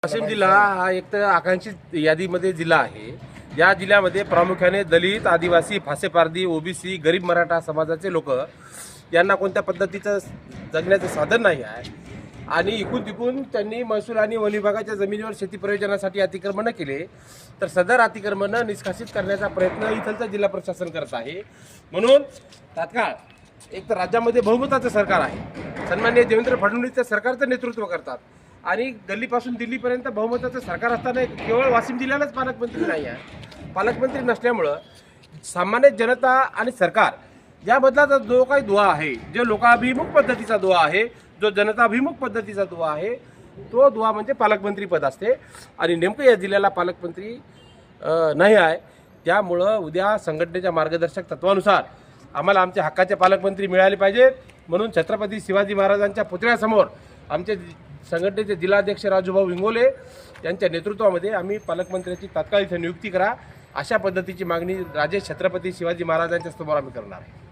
वाशिम जिल्हा हा एक तर आकांक्षित यादीमध्ये जिल्हा आहे। या जिल्ह्यामध्ये प्रामुख्याने दलित, आदिवासी, फासेपारधी, ओबीसी, गरीब मराठा समाजाचे लोक यांना कोणत्या पद्धतीचं जगण्याचं साधन नाही आहे आणि इकून तिकून त्यांनी महसूल आणि वन विभागाच्या जमिनीवर शेती प्रयोजनासाठी अतिक्रमण केले, तर सदर अतिक्रमण निष्कासित करण्याचा प्रयत्न इथलचं जिल्हा प्रशासन करत आहे। म्हणून तात्काळ एक तर राज्यामध्ये बहुमताचं सरकार आहे, सन्माननीय देवेंद्र फडणवीस त्या सरकारचं नेतृत्व करतात आणि गल्लीपासून दिल्लीपर्यंत बहुमताचं सरकार असताना केवळ वाशिम जिल्ह्यालाच पालकमंत्री नाही आहे। पालकमंत्री नसल्यामुळं सामान्य जनता आणि सरकार याबद्दलचा जो काही दुवा आहे, जो लोकाभिमुख पद्धतीचा दुवा आहे, जो जनताभिमुख पद्धतीचा दुवा आहे, तो दुवा म्हणजे पालकमंत्री पद असते आणि नेमकं या जिल्ह्याला पालकमंत्री नाही आहे। त्यामुळं उद्या संघटनेच्या मार्गदर्शक तत्वानुसार आम्हाला आमच्या हक्काचे पालकमंत्री मिळाले पाहिजेत। म्हणून छत्रपती शिवाजी महाराजांच्या पुतळ्यासमोर आमचे संघटनेचे जिल्हाध्यक्ष राजूभाऊ इंगोले यांच्या नेतृत्वामध्ये आम्ही पालकमंत्र्यांची तात्काळ इथे नियुक्ती करा अशा पद्धतीची मागणी राजे छत्रपती शिवाजी महाराजांच्या समोर आम्ही करणार आहे।